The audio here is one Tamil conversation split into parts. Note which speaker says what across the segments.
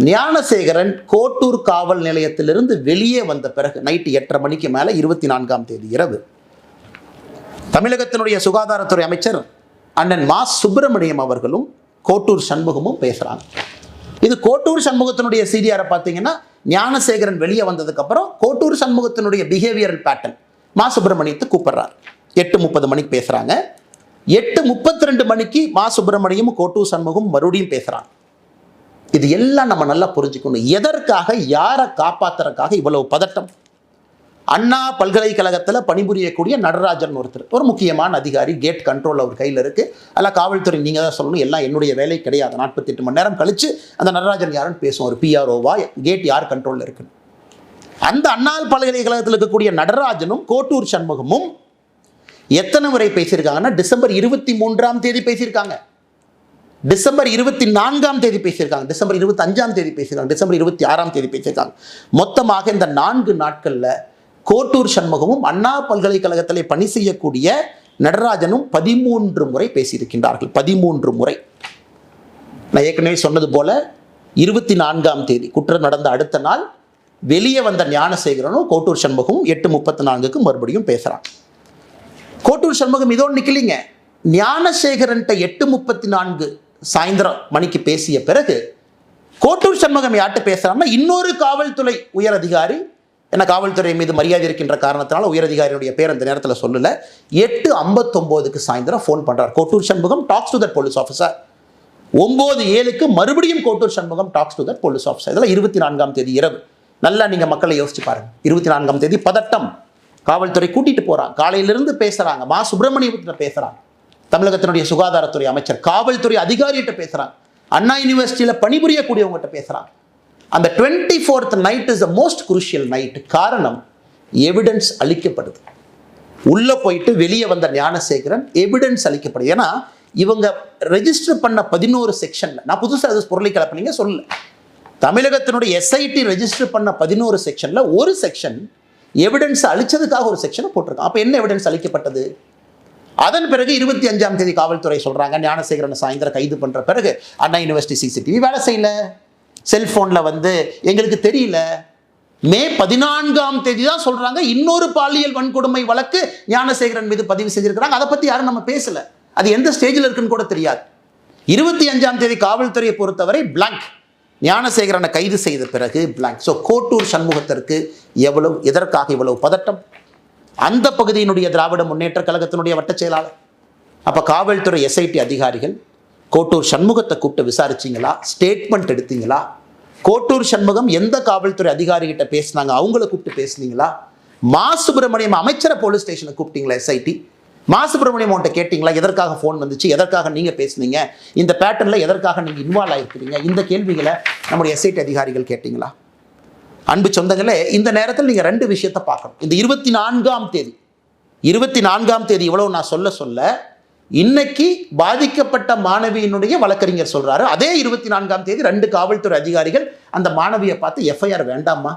Speaker 1: ஞானசேகரன் கோட்டூர் காவல் நிலையத்திலிருந்து வெளியே வந்த பிறகு நைட்டு 8:30 மணிக்கு மேலே 24ஆம் தேதி இரவு தமிழகத்தினுடைய சுகாதாரத்துறை அமைச்சர் அண்ணன் மா சுப்பிரமணியம் அவர்களும் கோட்டூர் சண்முகமும் பேசுகிறாங்க. இது கோட்டூர் சண்முகத்தினுடைய சிடிஆரை பார்த்தீங்கன்னா ஞானசேகரன் வெளியே வந்ததுக்கப்புறம் கோட்டூர் சண்முகத்தினுடைய பிஹேவியரல் பேட்டர்ன் மா சுப்பிரமணியத்தை கூப்பிடுறார். 8:30 மணிக்கு பேசுகிறாங்க. 8:32 மணிக்கு மா சுப்பிரமணியமும் கோட்டூர் சண்முகம் மறுபடியும் பேசுகிறாங்க. இது எல்லாம் நம்ம நல்லா புரிஞ்சுக்கணும். எதற்காக, யாரை காப்பாற்றுறதுக்காக இவ்வளவு பதட்டம்? அண்ணா பல்கலைக்கழகத்தில் பணிபுரியக்கூடிய நடராஜன் ஒருத்தர், ஒரு முக்கியமான அதிகாரி, கேட் கண்ட்ரோல் அவர் கையில் இருக்குது. அதெல்லாம் காவல்துறை நீங்கள் தான் சொல்லணும், எல்லாம் என்னுடைய வேலை கிடையாது. 48 மணி நேரம் கழித்து அந்த நடராஜன் யாருன்னு பேசுவோம். ஒரு பிஆர்ஓவா, கேட் யார் கண்ட்ரோலில் இருக்குன்னு. அந்த அண்ணா பல்கலைக்கழகத்தில் இருக்கக்கூடிய நடராஜனும் கோட்டூர் சண்முகமும் எத்தனை முறை பேசியிருக்காங்கன்னா, டிசம்பர் 23ஆம் தேதி பேசியிருக்காங்க, டிசம்பர் 24ஆம் தேதி பேசியிருக்காங்க, டிசம்பர் 25ஆம் தேதி பேசியிருக்காங்க, டிசம்பர் 26ஆம் தேதி பேசியிருக்காங்க. மொத்தமாக இந்த 4 நாட்களில் கோட்டூர் சண்முகமும் அண்ணா பல்கலைக்கழகத்தில் பணி செய்யக்கூடிய நடராஜனும் 13 முறை பேசியிருக்கின்றார்கள். 13 முறை. நான் ஏற்கனவே சொன்னது போல 24ஆம் தேதி குற்றம் நடந்த அடுத்த நாள் வெளியே வந்த ஞானசேகரனும் கோட்டூர் சண்முகமும் 8:34க்கு மறுபடியும் பேசுகிறாங்க. கோட்டூர் சண்முகம் இதோடு நிற்கலிங்க. ஞானசேகரன்ட்ட 8:34 சாயந்தரம் மணிக்கு பேசிய பிறகு கோட்டூர் சண்முகம் யார்கிட்ட பேசுறாருன்னா, இன்னொரு காவல்துறை உயர் அதிகாரி, ஏன்னா காவல்துறை மீது மரியாதை இருக்கின்ற காரணத்தினால உயரதிகாரியுடைய பேர் அந்த நேரத்தில் சொல்லல, 8:59க்கு சாயந்தரம் ஃபோன் பண்றார் Kottur Shanmugam, talks to that police officer. 9:07க்கு மறுபடியும் Kottur Shanmugam talks to that police officer. இதெல்லாம் 24ஆம் தேதி இரவு. நல்லா நீங்க மக்களை யோசிச்சு பாருங்க. 24ஆம் தேதி பதட்டம். காவல்துறை கூட்டிட்டு போறாங்க, காலையிலிருந்து பேசுறாங்க, மா சுப்பிரமணியத்தில் பேசுறாங்க, தமிழகத்தினுடைய சுகாதாரத்துறை அமைச்சர், காவல்துறை அதிகாரிகிட்ட பேசுறாங்க, அண்ணா யூனிவர்சிட்டியில் பணிபுரியக்கூடியவங்ககிட்ட பேசுறாங்க. அந்த 24th night is the most crucial night. காரணம், எவிடன்ஸ் அளிக்கப்படுது. உள்ள போயிட்டு வெளியே வந்த ஞானசேகரன் எவிடன்ஸ் அளிக்கப்படுது. ஏன்னா இவங்க ரெஜிஸ்டர் பண்ண 11 செக்ஷன்ல, நான் புதுசாக அது பொருளை கலப்பினீங்க சொல்லல, தமிழகத்தினுடைய எஸ்ஐடி ரெஜிஸ்டர் பண்ண 11 செக்ஷன்ல ஒரு செக்ஷன் எவிடன்ஸ் அளிச்சதுக்காக ஒரு செக்ஷனை போட்டிருக்காங்க. அப்போ என்ன எவிடன்ஸ் அளிக்கப்பட்டது? அதன் பிறகு 25ஆம் தேதி காவல்துறை சொல்றாங்க, ஞானசேகரனை சாயந்தரம் கைது பண்ற பிறகு அண்ணா யூனிவர்சிட்டி சிசிடிவி வேலை செய்யல, செல்போன்ல எங்களுக்கு தெரியல. மே 14ஆம் தேதி தான் சொல்றாங்க இன்னொரு பாலியல் வன்கொடுமை வழக்கு ஞானசேகரன் மீது பதிவு செஞ்சிருக்கிறாங்க. அதை பத்தி யாரும் நம்ம பேசல, அது எந்த ஸ்டேஜில் இருக்குன்னு கூட தெரியாது. 25ஆம் தேதி காவல்துறையை பொறுத்தவரை பிளாங்க். ஞானசேகரனை கைது செய்த பிறகு பிளாங்க். ஸோ கோட்டூர் சண்முகத்திற்கு எதற்காக இவ்வளவு பதட்டம்? அந்த பகுதியினுடைய திராவிட முன்னேற்ற கழகத்தினுடைய வட்ட செயலாளர். அப்போ காவல்துறை எஸ்ஐடி அதிகாரிகள் கோட்டூர் சண்முகத்தை கூப்பிட்டு விசாரிச்சிங்களா? ஸ்டேட்மெண்ட் எடுத்தீங்களா? கோட்டூர் சண்முகம் எந்த காவல்துறை அதிகாரிகிட்ட பேசினாங்க, அவங்கள கூப்பிட்டு பேசுனீங்களா? மா சுப்பிரமணியம் அமைச்சரை போலீஸ் ஸ்டேஷனை கூப்பிட்டீங்களா? எஸ்ஐடி மா சுப்பிரமணியம் அவன்கிட்ட கேட்டிங்களா? எதற்காக ஃபோன் வந்துச்சு, எதற்காக நீங்கள் பேசுனீங்க, இந்த பேட்டர்னில் எதற்காக நீங்கள் இன்வால்வ் ஆகிருக்கிறீங்க? இந்த கேள்விகளை நம்முடைய எஸ்ஐடி அதிகாரிகள் கேட்டிங்களா? அன்பு சொந்தங்களே, இந்த நேரத்தில் நீங்கள் 2 விஷயத்தை பார்க்கணும். இந்த 24ஆம் தேதி இவ்வளவு நான் சொல்ல இன்னைக்கு பாதிக்கப்பட்ட மாணவியினுடைய வழக்கறிஞர் சொல்றாரு, அதே 24ஆம் தேதி 2 காவல்துறை அதிகாரிகள் அந்த மாணவியை பார்த்து எஃப்ஐஆர் வேண்டாமா,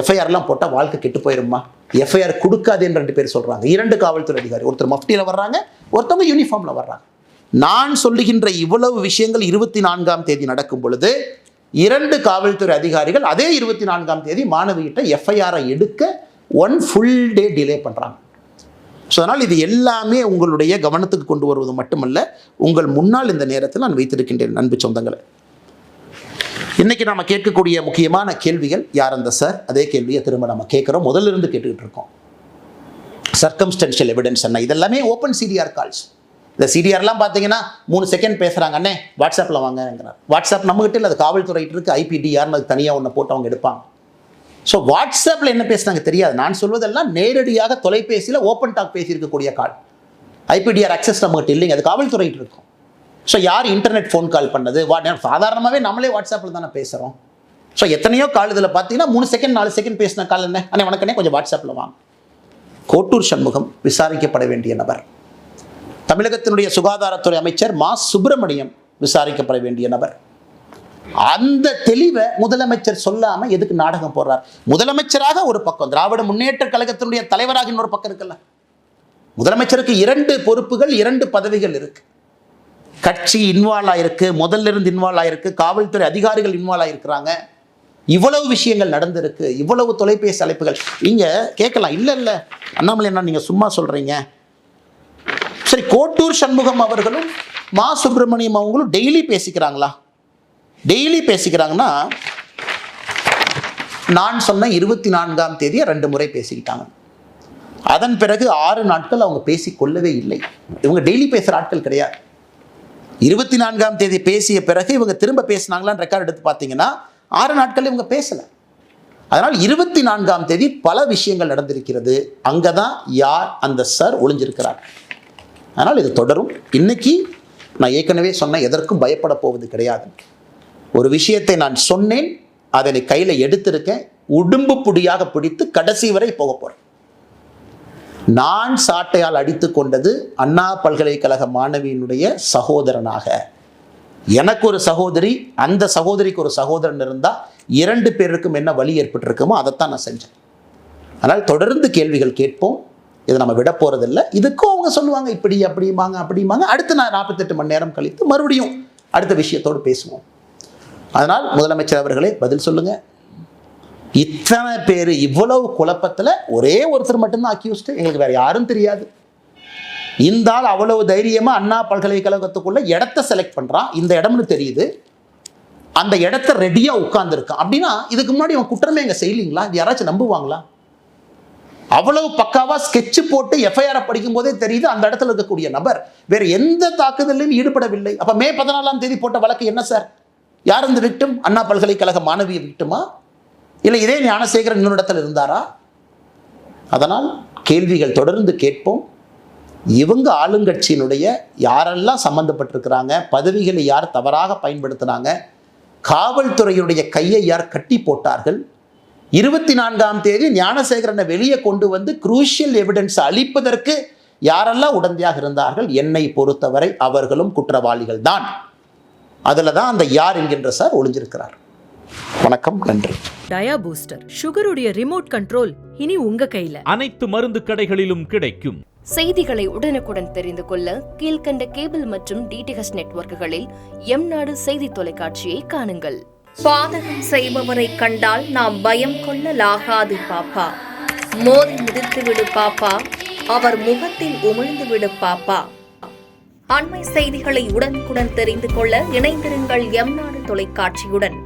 Speaker 1: எஃப்ஐஆர்லாம் போட்டால் வாழ்க்கை கெட்டு போயிருமா, எஃப்ஐஆர் கொடுக்காதேன்னு 2 பேர் சொல்றாங்க. 2 காவல்துறை அதிகாரி, ஒருத்தர் மஃப்டியில் வர்றாங்க, ஒருத்தவங்க யூனிஃபார்ம்ல வர்றாங்க. நான் சொல்லுகின்ற இவ்வளவு விஷயங்கள் 24ஆம் தேதி நடக்கும் பொழுது 2 காவல்துறை அதிகாரிகள் அதே 24ஆம் தேதி மாணவிகிட்ட எஃப்ஐஆரை எடுக்க 1 ஃபுல் டே டிலே பண்றாங்க. ஸோ அதனால் இது எல்லாமே உங்களுடைய கவனத்துக்கு கொண்டு வருவது மட்டுமல்ல, உங்கள் முன்னால் இந்த நேரத்தில் நான் வைத்திருக்கின்றேன். அன்பு சொந்தங்களை, இன்னைக்கு நாம கேட்கக்கூடிய முக்கியமான கேள்விகள், யார் அந்த சார்? அதே கேள்வியை திரும்ப நம்ம கேட்குறோம், முதல்ல இருந்து கேட்டுக்கிட்டு இருக்கோம். சர்க்கம்ஸ்டன்ஷியல் எவிடன்ஸ் என்ன? இதெல்லாமே ஓப்பன் சிடிஆர் கால்ஸ். இந்த சிடிஆர்லாம் பார்த்தீங்கன்னா 3 செகண்ட் பேசுகிறாங்க, அண்ணே வாட்ஸ்அப்பில் வாங்கிறார். வாட்ஸ்அப் நம்மகிட்ட இல்லை, அது காவல்துறையிட்டு இருக்குது. ஐபிடிஆர்னு அது தனியாக ஒன்று போட்டு அவங்க எடுப்பாங்க. ஸோ வாட்ஸ்அப்பில் என்ன பேசுனாங்க தெரியாது. நான் சொல்வதெல்லாம் நேரடியாக தொலைபேசியில் ஓப்பன் டாக் பேசியிருக்கக்கூடிய கால். ஐபிடிஆர் அக்சஸ் நம்மகிட்ட இல்லைங்க, அது காவல்துறையிட்டு இருக்கும். ஸோ யார் இன்டர்நெட் ஃபோன் கால் பண்ணது? சாதாரணமாகவே நம்மளே வாட்ஸ்அப்பில் தானே பேசுகிறோம். ஸோ எத்தனையோ கால் இதில் பார்த்தீங்கன்னா 3 செகண்ட் 4 செகண்ட் பேசின கால் என்ன, அண்ணே வணக்கண்ணே கொஞ்சம் வாட்ஸ்அப்பில் வாங்க. கோட்டூர் சண்முகம் விசாரிக்கப்பட வேண்டிய நபர். தமிழகத்தினுடைய சுகாதாரத்துறை அமைச்சர் மா சுப்பிரமணியம் விசாரிக்கப்பட வேண்டிய நபர். அந்த தெளிவை முதலமைச்சர் சொல்லாம எதுக்கு நாடகம் போடுறார்? முதலமைச்சராக ஒரு பக்கம், திராவிட முன்னேற்ற கழகத்தினுடைய தலைவராக இன்னொரு பக்கம் இருக்குல்ல. முதலமைச்சருக்கு 2 பொறுப்புகள், 2 பதவிகள் இருக்கு. கட்சி இன்வால்வ் ஆயிருக்கு, முதல்ல இருந்து இன்வால்வ் ஆயிருக்கு, காவல்துறை அதிகாரிகள் இன்வால்வ் ஆயிருக்கிறாங்க, இவ்வளவு விஷயங்கள் நடந்திருக்கு, இவ்வளவு தொலைபேசி அழைப்புகள். நீங்க கேட்கலாம், இல்ல அண்ணாமலை என்ன நீங்க சும்மா சொல்றீங்க. சரி, கோட்டூர் சண்முகம் அவர்களும் மா சுப்பிரமணியம் அவங்களும் டெய்லி பேசிக்கிறாங்களா? டெய்லி பேசிக்கிறாங்கன்னா, நான் சொன்ன 24ஆம் தேதியை 2 முறை பேசிக்கிட்டாங்க. அதன் பிறகு 6 நாட்கள் அவங்க பேசிக்கொள்ளவே இல்லை. இவங்க டெய்லி பேசுகிற ஆட்கள் கிடையாது. 24ஆம் தேதி பேசிய பிறகு இவங்க திரும்ப பேசினாங்களான்னு ரெக்கார்ட் எடுத்து பார்த்தீங்கன்னா 6 நாட்கள் இவங்க பேசலை. அதனால் 24ஆம் தேதி பல விஷயங்கள் நடந்திருக்கிறது. அங்கே தான் யார் அந்த சார் ஒளிஞ்சிருக்கிறார். அதனால் இது தொடரும். இன்னைக்கு நான் ஏற்கனவே சொன்ன எதற்கும் பயப்பட போவது கிடையாது. ஒரு விஷயத்தை நான் சொன்னேன், அதனை கையில் எடுத்திருக்கேன், உடும்பு புடியாக பிடித்து கடைசி வரை போக போகிறேன். நான் சாட்டையால் அடித்து கொண்டது அண்ணா பல்கலைக்கழக மாணவியினுடைய சகோதரனாக. எனக்கு ஒரு சகோதரி, அந்த சகோதரிக்கு ஒரு சகோதரன் இருந்தால் 2 பேருக்கும் என்ன வழி ஏற்பட்டிருக்குமோ அதைத்தான் நான் செஞ்சேன். அதனால் தொடர்ந்து கேள்விகள் கேட்போம். இதை நம்ம விட போகிறதில்லை. இதுக்கும் அவங்க சொல்லுவாங்க இப்படி அப்படிம்பாங்க. அடுத்து நான் 48 மணி நேரம் கழித்து மறுபடியும் அடுத்த விஷயத்தோடு பேசுவோம். அதனால் முதலமைச்சர் அவர்களே பதில் சொல்லுங்க. இத்தனை பேர் இவ்வளவு குழப்பத்தில் ஒரே ஒருத்தர் மட்டும்தான் அக்யூஸ்டு, எங்களுக்கு வேற யாரும் தெரியாது. இந்த ஆள் அவ்வளவு தைரியமா அண்ணா பல்கலைக்கழகத்துக்குள்ள இடத்த செலக்ட் பண்றான், இந்த இடம்னு தெரியுது, அந்த இடத்த ரெடியா உட்கார்ந்துருக்கான். அப்படின்னா இதுக்கு முன்னாடி அவன் குற்றமே எங்க செய்யலீங்களா? இது யாராச்சும் நம்புவாங்களா? அவ்வளவு பக்காவா ஸ்கெட்ச் போட்டு எஃப்ஐஆர் படிக்கும் போதே தெரியுது அந்த இடத்துல இருக்கக்கூடிய நபர் வேற எந்த தாக்குதலையும் ஈடுபடவில்லை. அப்ப மே 14ஆம் தேதி போட்ட வழக்கு என்ன சார்? யார் இந்த விக்டிம்? அண்ணா பல்கலைக்கழக மாணவியை விக்டிமா, இல்லை இதே ஞானசேகரன் இன்னொரு இடத்துல இருந்தாரா? அதனால் கேள்விகள் தொடர்ந்து கேட்போம். இவங்க ஆளுங்கட்சியினுடைய யாரெல்லாம் சம்பந்தப்பட்டிருக்கிறாங்க, பதவிகளை யார் தவறாக பயன்படுத்தினாங்க, காவல்துறையுடைய கையை யார் கட்டி போட்டார்கள், 24ஆம் தேதி ஞானசேகரனை வெளியே கொண்டு வந்து குரூஷியல் எவிடன்ஸ் அளிப்பதற்கு யாரெல்லாம் உடந்தையாக இருந்தார்கள், என்னை பொறுத்தவரை அவர்களும் குற்றவாளிகள் தான். அதில் தான் அந்த யார் என்கின்ற சார் ஒளிஞ்சிருக்கிறார். வணக்கம், நன்றி.
Speaker 2: டயா பூஸ்டர், சுகருடைய ரிமோட் கண்ட்ரோல் இனி உங்க கையில.
Speaker 3: அனைத்து மருந்து கடைகளிலும் கிடைக்கும்.
Speaker 4: செய்திகளை உடனுக்குடன் தெரிந்து கொள்ள கீழ்கண்ட கேபிள் மற்றும் டிடிஹெச் நெட்வொர்க்குகளில் எம்நாடு செய்தி தொலைக்காட்சியை காணுங்கள். பாதகம் செய்பவரை கண்டால் நாம் பயம் கொள்ளலாகாது பாப்பா. மோதி மிதித்து விடு பாப்பா, அவர் முகத்தில் உமிழ்ந்து விடு பாப்பா. அண்மை செய்திகளை உடனுக்குடன் தெரிந்து கொள்ள இணைந்திருங்கள் எம்நாடு தொலைக்காட்சியுடன்.